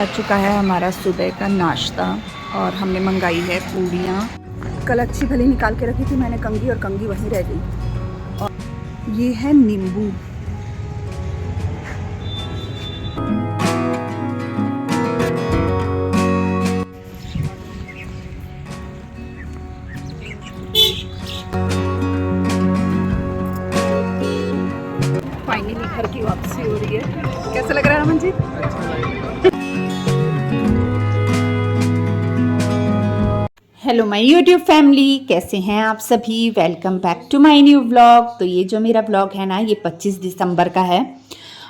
आ चुका है हमारा सुबह का नाश्ता और हमने मंगाई है पूड़ियाँ। कल अच्छी भली निकाल के रखी थी मैंने कंघी, और कंघी वहीं रह गई। और ये है नींबू। फाइनली घर की वापसी हो रही है। कैसा लग रहा है Raman ji? Hello my YouTube family, कैसे हैं आप सभी? Welcome back to my new vlog. तो ये जो मेरा व्लॉग है ना, ये 25 दिसंबर का है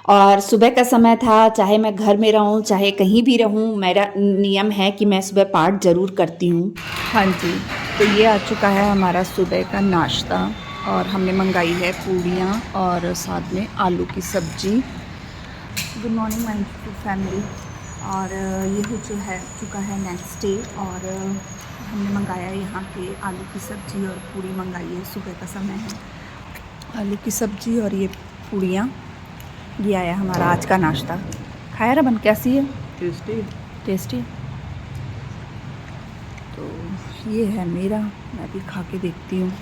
और सुबह का समय था। चाहे मैं घर में रहूं चाहे कहीं भी रहूं, मेरा नियम है कि मैं सुबह पाठ ज़रूर करती हूं। हाँ जी, तो ये आ चुका है हमारा सुबह का नाश्ता और हमने मंगाई है पूड़ियाँ और साथ में आलू की सब्जी। Good morning my YouTube family. और ये हो जो है चुका है नेक्स्ट डे, और हमने मंगाया यहाँ पे आलू की सब्ज़ी और पूड़ी मंगाई है। सुबह का समय है, आलू की सब्ज़ी और ये पूड़ियाँ। ये आया हमारा आज का नाश्ता। खाया रमन, कैसी है? टेस्टी। टेस्टी। तो ये है मेरा, मैं भी खा के देखती हूँ।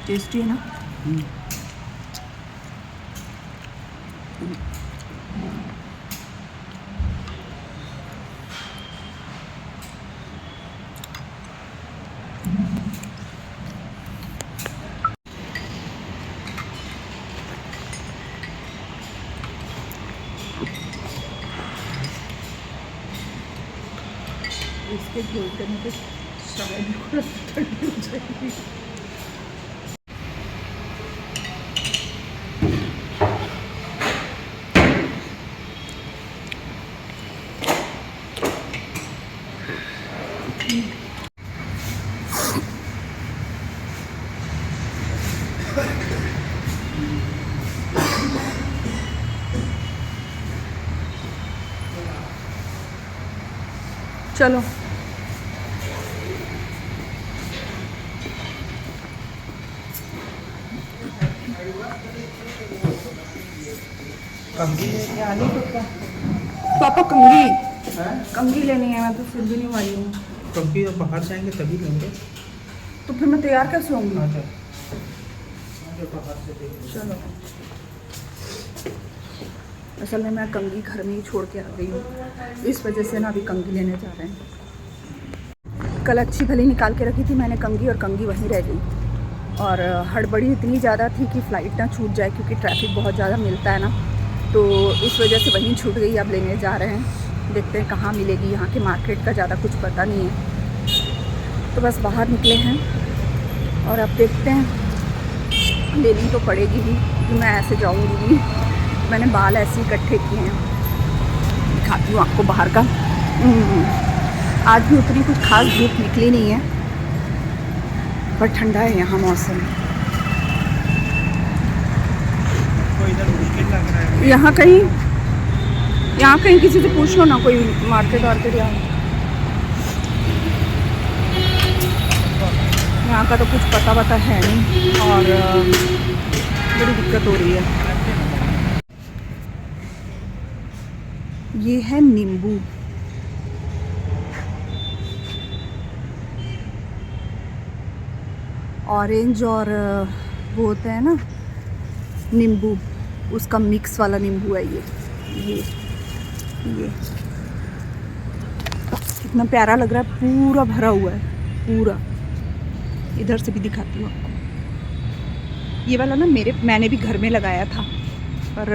टेस्टी है ना? इसके झोल करने पे शायद ठंडी हो जाएगी। चलो कंघी लेके आनी तो क्या? पापा कंघी लेनी है। मैं तो फिर भी नहीं आई हूँ। कंघी अब बाहर जाएंगे तभी लेंगे। तो फिर मैं तैयार कैसे होंगी? अच्छा, बाहर से देख लो। चलो, असल में मैं कंघी घर में ही छोड़ के आ गई हूँ, इस वजह से ना अभी कंघी लेने जा रहे हैं। कल अच्छी भली निकाल के रखी थी मैंने कंघी, और कंघी वहीं रह गई। और हड़बड़ी इतनी ज़्यादा थी कि फ़्लाइट ना छूट जाए, क्योंकि ट्रैफिक बहुत ज़्यादा मिलता है ना, तो इस वजह से वहीं छूट गई। अब लेने जा रहे हैं, देखते हैं कहाँ मिलेगी। यहाँ के मार्केट का ज़्यादा कुछ पता नहीं है, तो बस बाहर निकले हैं और अब देखते हैं। लेनी तो पड़ेगी ही, क्योंकि मैं ऐसे जाऊँगी नहीं। मैंने बाल ऐसे ही इकट्ठे किए हैं। दिखाती हूँ आपको बाहर का। आज भी उतनी कुछ खास धूप निकली नहीं है, पर ठंडा है यहाँ मौसम। तो इधर मुश्किल लग रहा है। यहाँ कहीं किसी से पूछ लो ना, कोई मार्केट वार्केट। यहाँ का तो कुछ पता वता है नहीं, और बड़ी दिक्कत हो रही है। ये है नींबू। ऑरेंज और वो होता है ना नींबू, उसका मिक्स वाला नींबू है ये कितना प्यारा लग रहा है। पूरा भरा हुआ है, पूरा। इधर से भी दिखाती हूँ आपको। ये वाला ना मैंने भी घर में लगाया था, पर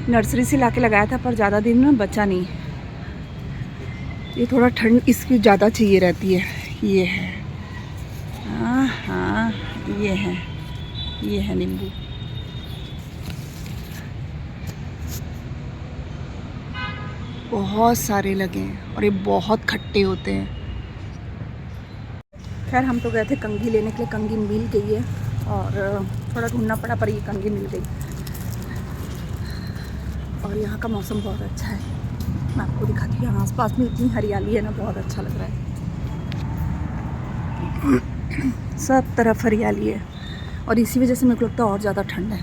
नर्सरी से लाके लगाया था, पर ज़्यादा दिन ना बचा नहीं। ये थोड़ा ठंड इसकी ज़्यादा चाहिए रहती है। ये है, हाँ ये है नींबू। बहुत सारे लगे हैं और ये बहुत खट्टे होते हैं। खैर हम तो गए थे कंघी लेने के लिए, कंघी मिल गई है और थोड़ा ढूंढना पड़ा, पर ये कंघी मिल गई। और यहाँ का मौसम बहुत अच्छा है। मैं आपको दिखाती हूँ, यहाँ आसपास में इतनी हरियाली है ना, बहुत अच्छा लग रहा है। सब तरफ हरियाली है और इसी वजह से मेरे को लगता है और ज़्यादा ठंड है।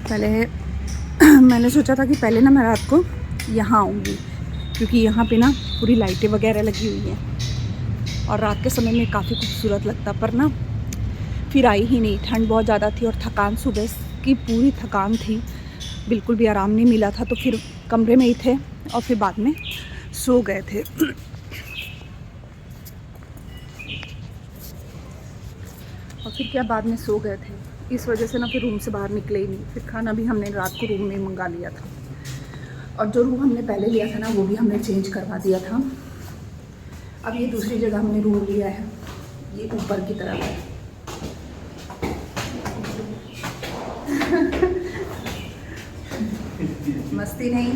पहले मैंने सोचा था कि पहले ना मैं रात को यहाँ आऊँगी, क्योंकि यहाँ पे ना पूरी लाइटें वगैरह लगी हुई हैं और रात के समय में काफ़ी खूबसूरत लगता, पर ना फिर आई ही नहीं। ठंड बहुत ज़्यादा थी और थकान, सुबह की पूरी थकान थी, बिल्कुल भी आराम नहीं मिला था। तो फिर कमरे में ही थे और फिर बाद में सो गए थे। और फिर क्या, बाद में सो गए थे, इस वजह से ना फिर रूम से बाहर निकले ही नहीं। फिर खाना भी हमने रात को रूम में मंगा लिया था और जो रूम हमने पहले लिया था ना वो भी हमने चेंज करवा दिया था। अब ये दूसरी जगह हमने रूम लिया है, ये ऊपर की तरफ है। मस्ती नहीं,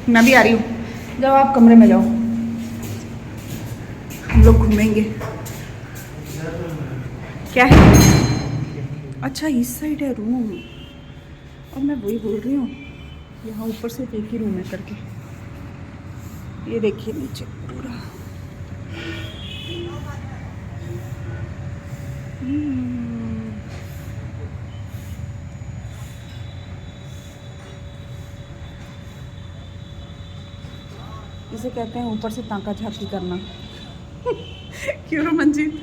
मैं भी आ रही हूँ। जाओ आप कमरे में जाओ, हम लोग घूमेंगे। क्या है? अच्छा इस साइड है रूम, और मैं वही बोल रही हूँ यहाँ ऊपर से एक ही रूम है करके। ये देखिए नीचे पूरा इसे कहते हैं ऊपर से ताका झांकी करना। क्यों रमनजीत?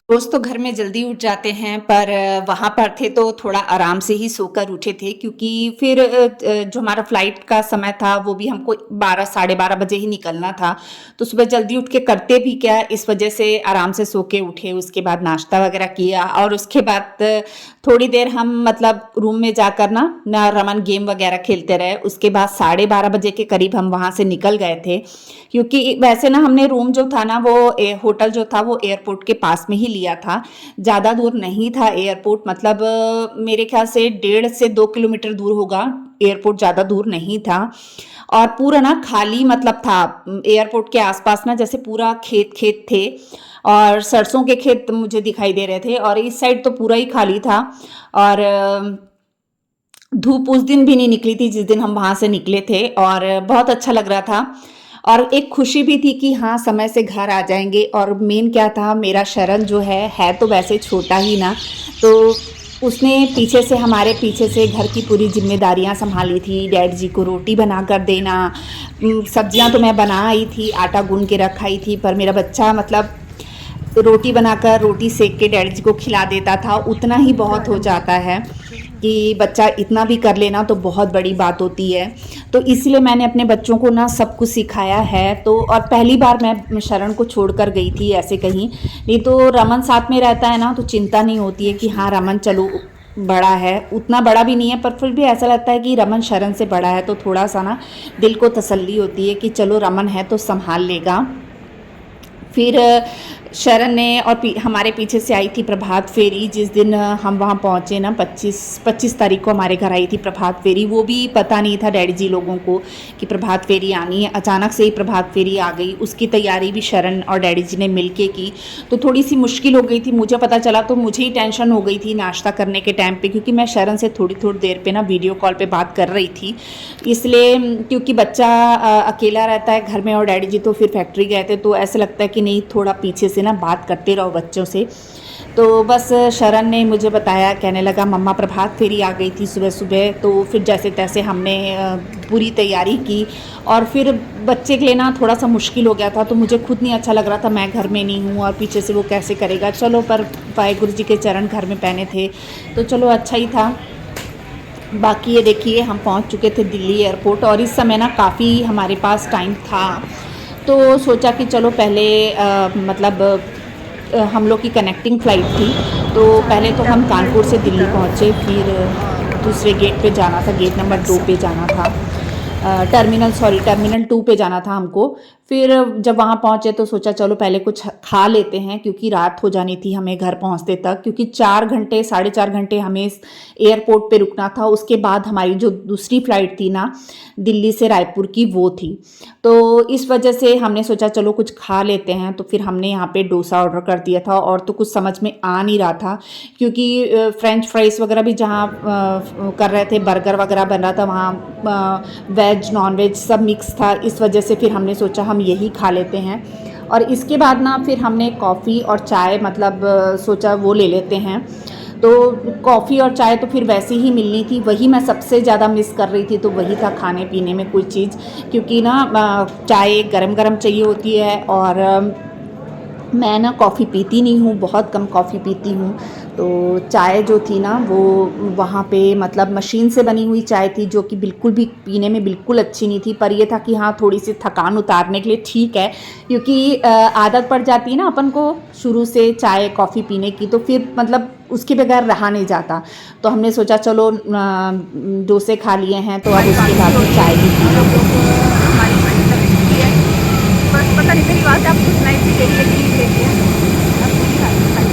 रोज़ तो घर में जल्दी उठ जाते हैं, पर वहाँ पर थे तो थोड़ा आराम से ही सोकर उठे थे, क्योंकि फिर जो हमारा फ्लाइट का समय था वो भी हमको 12 साढ़े 12 बजे ही निकलना था। तो सुबह जल्दी उठ के करते भी क्या, इस वजह से आराम से सो के उठे। उसके बाद नाश्ता वगैरह किया और उसके बाद थोड़ी देर हम मतलब रूम में जाकर ना रमन गेम वगैरह खेलते रहे। उसके बाद 12:30 बजे के करीब हम वहाँ से निकल गए थे, क्योंकि वैसे ना हमने रूम जो था ना वो होटल जो था वो एयरपोर्ट के पास में ही लिया था, ज़्यादा दूर नहीं था एयरपोर्ट। मतलब मेरे ख्याल से 1.5 से 2 किलोमीटर दूर होगा, एयरपोर्ट ज़्यादा दूर नहीं था। और पूरा ना खाली मतलब था एयरपोर्ट के आसपास ना, जैसे पूरा खेत खेत थे और सरसों के खेत मुझे दिखाई दे रहे थे, और इस साइड तो पूरा ही खाली था। और धूप उस दिन भी नहीं निकली थी जिस दिन हम वहाँ से निकले थे, और बहुत अच्छा लग रहा था। और एक खुशी भी थी कि हाँ समय से घर आ जाएंगे। और मेन क्या था, मेरा शरण जो है तो वैसे छोटा ही ना, तो उसने पीछे से हमारे पीछे से घर की पूरी जिम्मेदारियां संभाली थी। डैड जी को रोटी बना कर देना, सब्जियां तो मैं बना आई थी, आटा गूंद के रखाई थी, पर मेरा बच्चा मतलब रोटी बनाकर रोटी सेक के डैडी जी को खिला देता था। उतना ही बहुत हो जाता है कि बच्चा इतना भी कर लेना तो बहुत बड़ी बात होती है। तो इसलिए मैंने अपने बच्चों को ना सब कुछ सिखाया है। तो और पहली बार मैं शरण को छोड़कर गई थी ऐसे कहीं, नहीं तो रमन साथ में रहता है ना तो चिंता नहीं होती है कि हाँ रमन चलो बड़ा है, उतना बड़ा भी नहीं है, पर फिर भी ऐसा लगता है कि रमन शरण से बड़ा है, तो थोड़ा सा ना दिल को तसल्ली होती है कि चलो रमन है तो संभाल लेगा। फिर शरण ने और हमारे पीछे से आई थी प्रभात फेरी। जिस दिन हम वहाँ पहुँचे ना 25 तारीख को हमारे घर आई थी प्रभात फेरी। वो भी पता नहीं था डैडी जी लोगों को कि प्रभात फेरी आनी है, अचानक से ही प्रभात फेरी आ गई। उसकी तैयारी भी शरण और डैडी जी ने मिल के की, तो थोड़ी सी मुश्किल हो गई थी। मुझे पता चला तो मुझे ही टेंशन हो गई थी नाश्ता करने के टाइम पर, क्योंकि मैं शरण से थोड़ी देर पर ना वीडियो कॉल पर बात कर रही थी। इसलिए क्योंकि बच्चा अकेला रहता है घर में और डैडी जी तो फिर फैक्ट्री गए थे, तो ऐसा लगता है कि नहीं थोड़ा पीछे से ना बात करते रहो बच्चों से। तो बस शरण ने मुझे बताया, कहने लगा मम्मा प्रभात फेरी आ गई थी सुबह सुबह। तो फिर जैसे तैसे हमने पूरी तैयारी की, और फिर बच्चे के लिए ना थोड़ा सा मुश्किल हो गया था, तो मुझे खुद नहीं अच्छा लग रहा था, मैं घर में नहीं हूँ और पीछे से वो कैसे करेगा। चलो पर वाहेगुरु जी के चरण घर में पहने थे तो चलो अच्छा ही था। बाकी ये देखिए हम पहुँच चुके थे दिल्ली एयरपोर्ट, और इस समय ना काफ़ी हमारे पास टाइम था, तो सोचा कि चलो पहले मतलब हम लोग की कनेक्टिंग फ़्लाइट थी, तो पहले तो हम कानपुर से दिल्ली पहुँचे, फिर दूसरे गेट पे जाना था, गेट नंबर 2 पे जाना था, टर्मिनल 2 पे जाना था हमको। फिर जब वहाँ पहुँचे तो सोचा चलो पहले कुछ खा लेते हैं, क्योंकि रात हो जानी थी हमें घर पहुँचते तक, क्योंकि 4 घंटे 4.5 घंटे हमें एयरपोर्ट पे रुकना था। उसके बाद हमारी जो दूसरी फ़्लाइट थी ना दिल्ली से रायपुर की, वो थी। तो इस वजह से हमने सोचा चलो कुछ खा लेते हैं। तो फिर हमने यहाँ पे डोसा ऑर्डर कर दिया था, और तो कुछ समझ में आ नहीं रहा था, क्योंकि फ्रेंच फ्राइज़ वगैरह भी जहाँ कर रहे थे, बर्गर वगैरह बन रहा था वहाँ वेज नॉन वेज सब मिक्स था। इस वजह से फिर हमने सोचा हम यही खा लेते हैं। और इसके बाद ना फिर हमने कॉफ़ी और चाय मतलब सोचा वो ले लेते हैं। तो कॉफ़ी और चाय तो फिर वैसे ही मिलनी थी, वही मैं सबसे ज़्यादा मिस कर रही थी। तो वही था खाने पीने में कोई चीज़, क्योंकि ना चाय गरम गरम चाहिए होती है, और मैं ना कॉफ़ी पीती नहीं हूँ, बहुत कम कॉफ़ी पीती हूँ। तो चाय जो थी ना वो वहाँ पे मतलब मशीन से बनी हुई चाय थी, जो कि बिल्कुल भी पीने में बिल्कुल अच्छी नहीं थी। पर ये था कि हाँ थोड़ी सी थकान उतारने के लिए ठीक है, क्योंकि आदत पड़ जाती है ना अपन को शुरू से चाय कॉफ़ी पीने की, तो फिर मतलब उसके बगैर रहा नहीं जाता। तो हमने सोचा चलो डोसे खा लिए हैं तो अब उसके बाद में चाय भी पी लेंगे। हमारी बड़ी तक छुट्टी है, बस पता नहीं मेरी आवाज़ आपको सुनाई दी दे रही है कि नहीं दे रही है। अब पूरी रात खाई।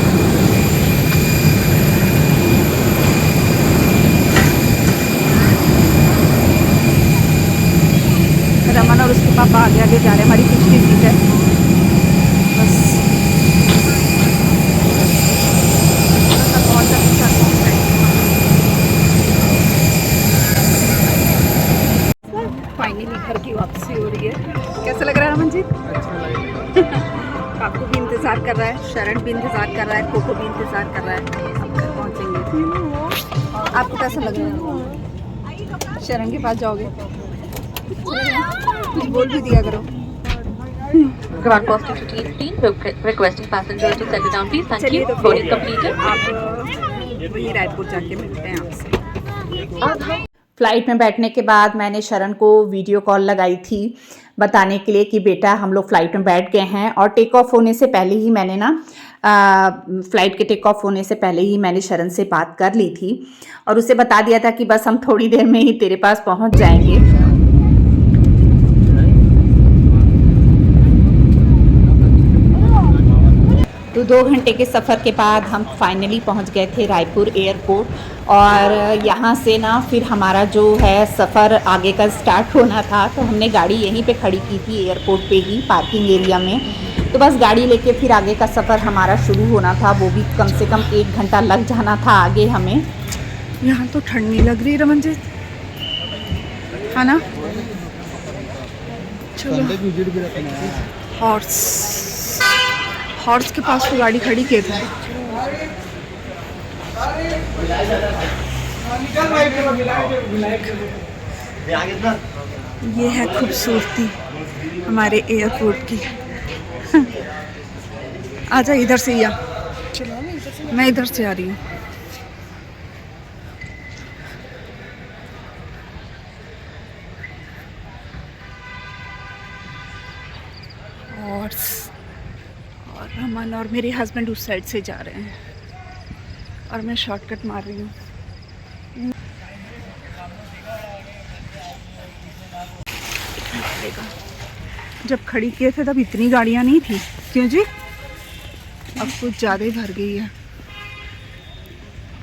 रमन और उसके पापा आगे आगे जा रहे हैं, हमारी पिछली सीट है। बस बहुत अच्छा पहुँच रहे हैं। फाइनली घर की वापसी हो रही है। कैसा लग रहा है रमन जी? पापू भी इंतज़ार कर रहा है, शरण भी इंतज़ार कर रहा है, कोको भी इंतज़ार कर रहा है। अब घर पहुँचेंगे। आपको कैसा लग रहा है? शरण के पास जाओगे? कुछ बोल भी दिया करो। Ground cost to 15, requesting passengers to settle down please. Thank चलिए you. तो Boarding फिर completed. आप वहीं रायपुर जाके मिलते हैं आपसे। फ़्लाइट में बैठने के बाद मैंने शरण को वीडियो कॉल लगाई थी बताने के लिए कि बेटा हम लोग फ़्लाइट में बैठ गए हैं। और टेक ऑफ होने से पहले ही मैंने ना फ़्लाइट के टेक ऑफ होने से पहले ही मैंने शरण से बात कर ली थी, और उसे बता दिया था कि बस हम थोड़ी देर में ही तेरे पास पहुंच जाएंगे। तो 2 घंटे के सफ़र के बाद हम फाइनली पहुंच गए थे रायपुर एयरपोर्ट। और यहाँ से ना फिर हमारा जो है सफ़र आगे का स्टार्ट होना था, तो हमने गाड़ी यहीं पे खड़ी की थी एयरपोर्ट पे ही पार्किंग एरिया में। तो बस गाड़ी लेके फिर आगे का सफ़र हमारा शुरू होना था, वो भी कम से कम 1 घंटा लग जाना था आगे हमें। यहाँ तो ठंड नहीं लग रही रमन जी, है ना? हॉर्स के पास तो गाड़ी खड़ी की थी। ये है खूबसूरती हमारे एयरपोर्ट की। आजा इधर से, या मैं इधर से आ रही हूँ। और रमन और मेरे हस्बैंड उस साइड से जा रहे हैं, और मैं शॉर्टकट मार रही हूँ। जब खड़ी किए थे तब इतनी गाड़ियाँ नहीं थी, क्यों जी? अब कुछ ज़्यादा ही भर गई है।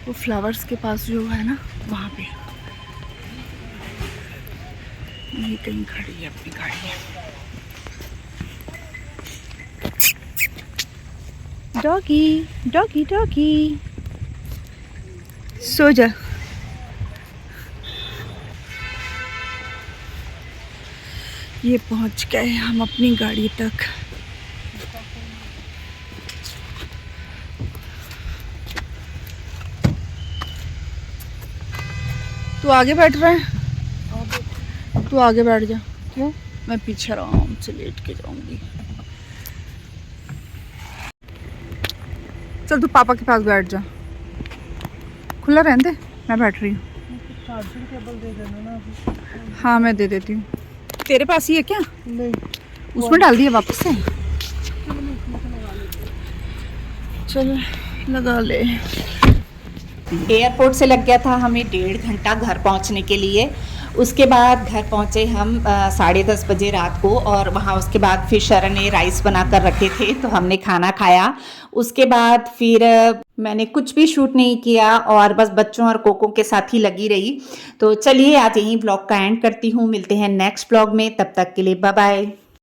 वो फ्लावर्स के पास जो है ना, वहाँ पे यही कहीं खड़ी है अपनी गाड़ी। डॉगी डॉगी डॉगी, सो जा। ये पहुंच गए हम अपनी गाड़ी तक। तू आगे बैठ रहा है? तू आगे बैठ जा। क्यों? मैं पीछे आराम से लेट के जाऊंगी। चल तू पापा के पास बैठ जा, खुला रहने दे, मैं बैठ रही हूँ। चार्जिंग केबल दे देना ना अभी। हाँ मैं दे देती हूँ। तेरे पास ही है क्या? नहीं, उसमें डाल दिया वापस से। चल लगा ले। एयरपोर्ट से लग गया था हमें 1.5 घंटा घर पहुंचने के लिए। उसके बाद घर पहुँचे हम 10:30 बजे रात को, और वहाँ उसके बाद फिर शरण ने राइस बना कर रखे थे तो हमने खाना खाया। उसके बाद फिर मैंने कुछ भी शूट नहीं किया और बस बच्चों और कोको के साथ ही लगी रही। तो चलिए आज यहीं ब्लॉग का एंड करती हूँ, मिलते हैं नेक्स्ट ब्लॉग में, तब तक के लिए बाय बाय।